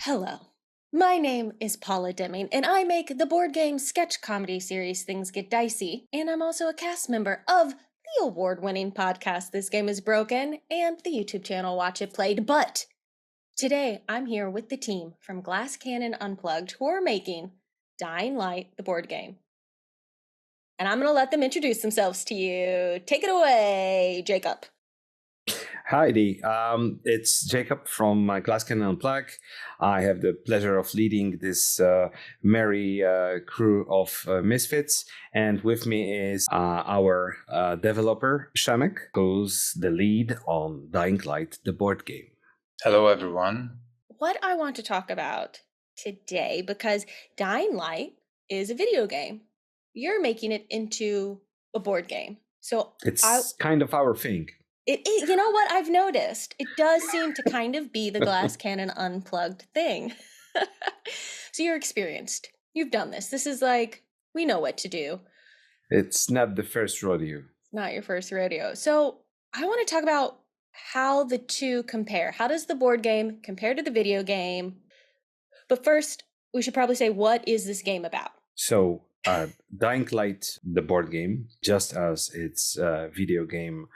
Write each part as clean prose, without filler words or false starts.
Hello. My name is Paula Deming, and I make the board game sketch comedy series Things Get Dicey, and I'm also a cast member of the award-winning podcast This Game is Broken and the YouTube channel Watch It Played. But today I'm here with the team from Glass Cannon Unplugged who are making Dying Light, the board game. And I'm going to let them introduce themselves to you. Take it away, Jacob. Hi, Dee. It's Jacob from Glass Cannon Unplugged. I have the pleasure of leading this merry crew of misfits, and with me is our developer Shamek, who's the lead on Dying Light, the board game. Hello, everyone. What I want to talk about today, because Dying Light is a video game, you're making it into a board game. So It's kind of our thing. You know what I've noticed? It does seem to kind of be the Glass Cannon Unplugged thing. So you're experienced. You've done this. This is like, we know what to do. It's not the first rodeo. Not your first rodeo. So I want to talk about how the two compare. How does the board game compare to the video game? But first, we should probably say, what is this game about? So, Dying Light, the board game, just as its video game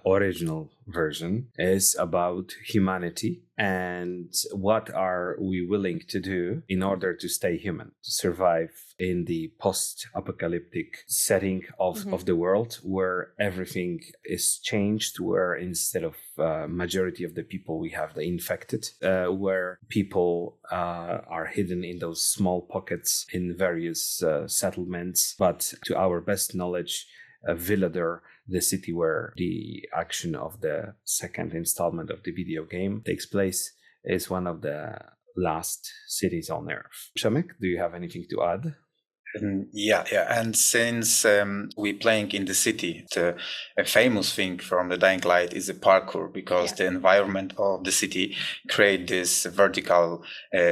original version, is about humanity and what are we willing to do in order to stay human, to survive in the post-apocalyptic setting of the world where everything is changed, where instead of majority of the people we have the infected, where people are hidden in those small pockets in various settlements. But to our best knowledge, Villedor, the city where the action of the second installment of the video game takes place, is one of the last cities on Earth. Shamek, do you have anything to add? Yeah. And since we playing in the city, a famous thing from the Dying Light is the parkour, because the environment of the city create this vertical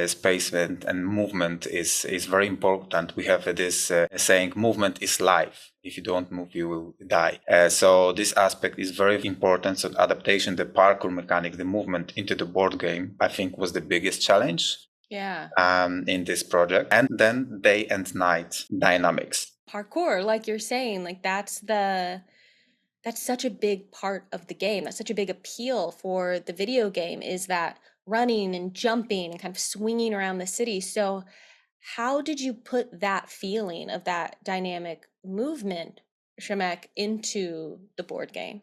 space and movement is very important. We have this saying, movement is life. If you don't move, you will die. So this aspect is very important. So adaptation, the parkour mechanic, the movement into the board game, I think was the biggest challenge. In this project. And then day and night dynamics. Parkour, like you're saying, like that's such a big part of the game. That's such a big appeal for the video game, is that running and jumping and kind of swinging around the city. So how did you put that feeling of that dynamic movement, Shamek, into the board game?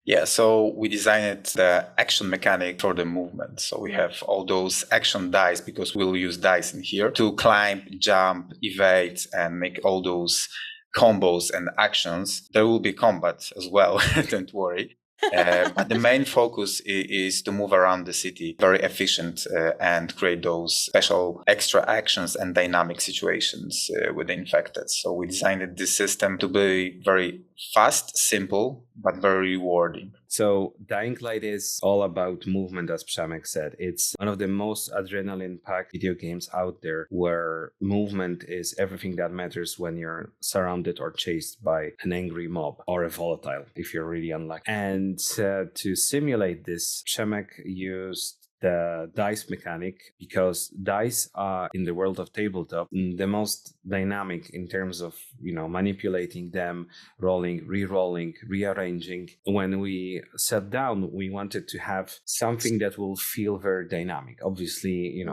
Yeah, so we designed the action mechanic for the movement. So we have all those action dice, because we'll use dice in here to climb, jump, evade, and make all those combos and actions. There will be combat as well, don't worry. But the main focus is to move around the city very efficient and create those special extra actions and dynamic situations with the infected. So we designed this system to be very fast, simple, but very rewarding. So Dying Light is all about movement, as Przemek said. It's one of the most adrenaline-packed video games out there, where movement is everything that matters when you're surrounded or chased by an angry mob or a volatile, if you're really unlucky. And to simulate this, Przemek used the dice mechanic, because dice are, in the world of tabletop, the most dynamic in terms of, manipulating them, rolling, re-rolling, rearranging. When we sat down, we wanted to have something that will feel very dynamic. Obviously,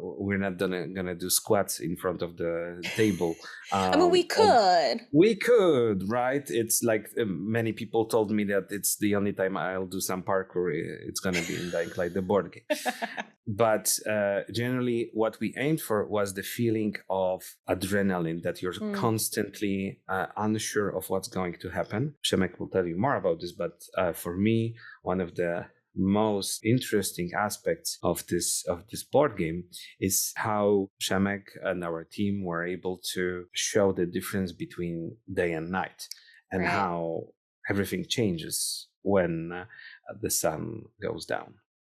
we're not gonna do squats in front of the table. I mean, we could. We could, right? It's like many people told me that it's the only time I'll do some parkour. It's gonna be in Dying Light, the board game. But generally, what we aimed for was the feeling of adrenaline, that you're constantly unsure of what's going to happen. Przemek will tell you more about this, but for me, one of the most interesting aspects of this board game is how Przemek and our team were able to show the difference between day and night, and how everything changes when the sun goes down.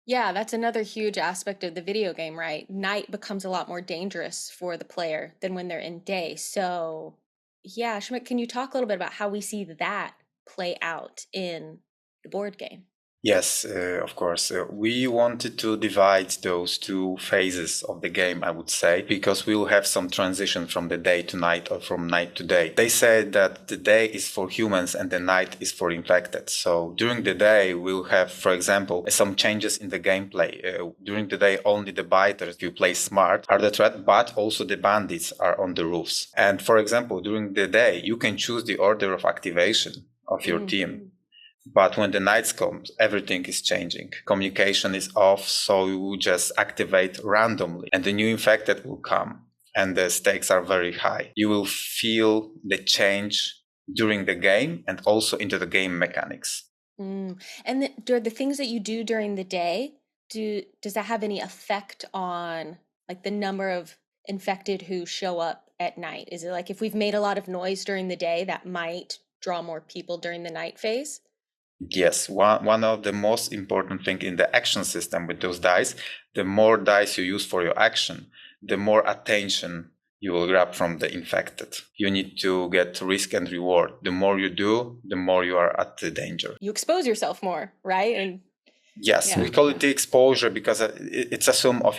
Yeah, that's another huge aspect of the video game, right? Night becomes a lot more dangerous for the player than when they're in day. So, yeah, Shmit, can you talk a little bit about how we see that play out in the board game? Yes, of course. We wanted to divide those two phases of the game, I would say, because we will have some transition from the day to night or from night to day. They said that the day is for humans and the night is for infected. So during the day, we'll have, for example, some changes in the gameplay. During the day, only the biters, if you play smart, are the threat, but also the bandits are on the roofs. And for example, during the day, you can choose the order of activation of your team. But when the night comes, everything is changing. Communication is off, so you just activate randomly and the new infected will come and the stakes are very high. You will feel the change during the game and also into the game mechanics. And the things that you do during the day, does that have any effect on like the number of infected who show up at night? Is it like if we've made a lot of noise during the day, that might draw more people during the night phase? Yes, one of the most important thing in the action system with those dice, the more dice you use for your action, the more attention you will grab from the infected. You need to get risk and reward. The more you do, the more you are at the danger. You expose yourself more, right? And yes, yeah. we call it the exposure because it's a sum of,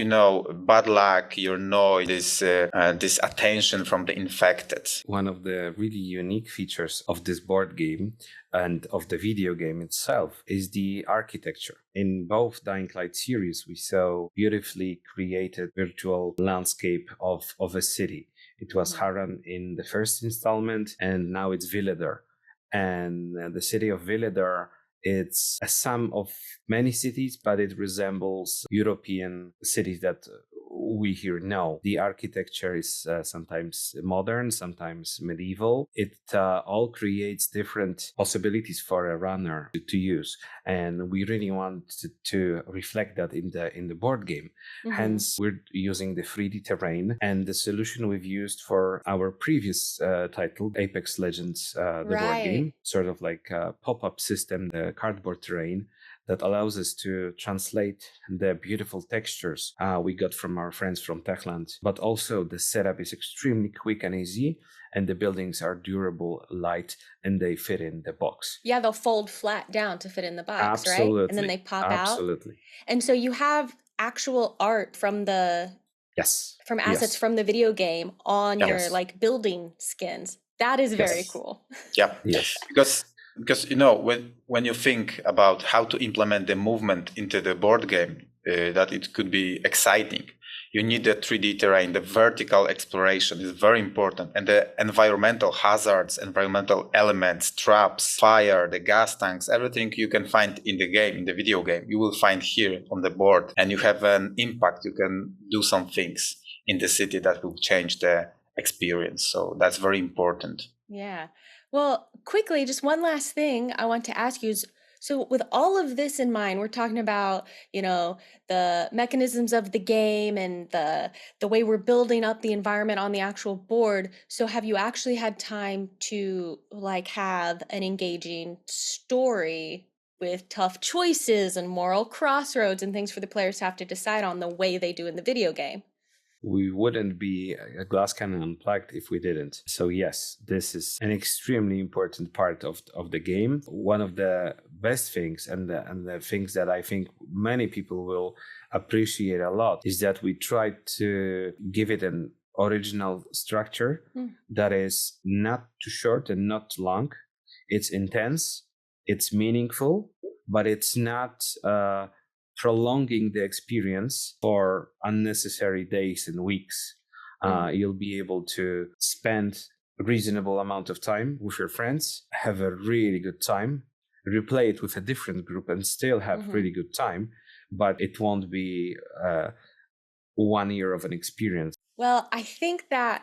bad luck, your noise, this attention from the infected. One of the really unique features of this board game and of the video game itself is the architecture. In both Dying Light series, we saw beautifully created virtual landscape of a city. It was Harran in the first installment, and now it's Villedor. And the city of Villedor, it's a sum of many cities, but it resembles European cities that we here know. The architecture is sometimes modern, sometimes medieval. It all creates different possibilities for a runner to use, and we really want to reflect that in the board game. Hence, we're using the 3D terrain, and the solution we've used for our previous title, Apex Legends, the board game, sort of like a pop-up system, the cardboard terrain, that allows us to translate the beautiful textures we got from our friends from Techland. But also the setup is extremely quick and easy, and the buildings are durable, light, and they fit in the box. Yeah, they'll fold flat down to fit in the box, Absolutely. right? And then they pop out. Absolutely. And so you have actual art from from assets from the video game on your like building skins. That is very cool. Yeah. Yes. Because when you think about how to implement the movement into the board game, that it could be exciting. You need the 3D terrain. The vertical exploration is very important, and the environmental hazards, environmental elements, traps, fire, the gas tanks, everything you can find in the game, in the video game, you will find here on the board, and you have an impact. You can do some things in the city that will change the experience. So that's very important. Yeah. Well, quickly, just one last thing I want to ask you is, so with all of this in mind, we're talking about, the mechanisms of the game and the way we're building up the environment on the actual board. So have you actually had time to like have an engaging story with tough choices and moral crossroads and things for the players to have to decide on the way they do in the video game? We wouldn't be a Glass Cannon Unplugged if we didn't. So yes, this is an extremely important part of the game. One of the best things and the things that I think many people will appreciate a lot is that we try to give it an original structure that is not too short and not too long. It's intense, it's meaningful, but it's not prolonging the experience for unnecessary days and weeks. You'll be able to spend a reasonable amount of time with your friends, have a really good time, replay it with a different group and still have really good time, but it won't be 1 year of an experience. Well, I think that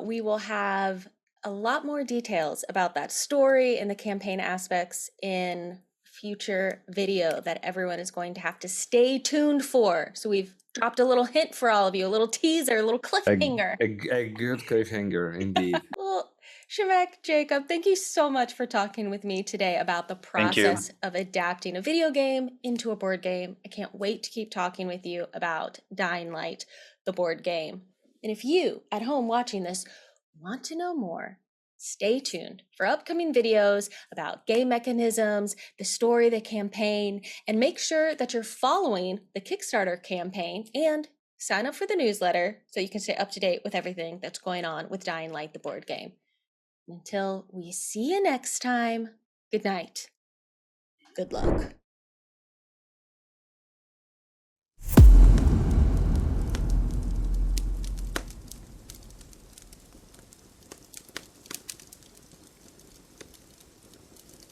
we will have a lot more details about that story and the campaign aspects in future video that everyone is going to have to stay tuned for. So we've dropped a little hint for all of you, a little teaser, a little cliffhanger. A good cliffhanger, indeed. Well, Szymek, Jacob, thank you so much for talking with me today about the process of adapting a video game into a board game. I can't wait to keep talking with you about Dying Light, the board game. And if you at home watching this want to know more, Stay tuned for upcoming videos about game mechanisms, the story, the campaign, and make sure that you're following the Kickstarter campaign and sign up for the newsletter so you can stay up to date with everything that's going on with Dying Light, the board game. Until we see you next time, good night. Good luck.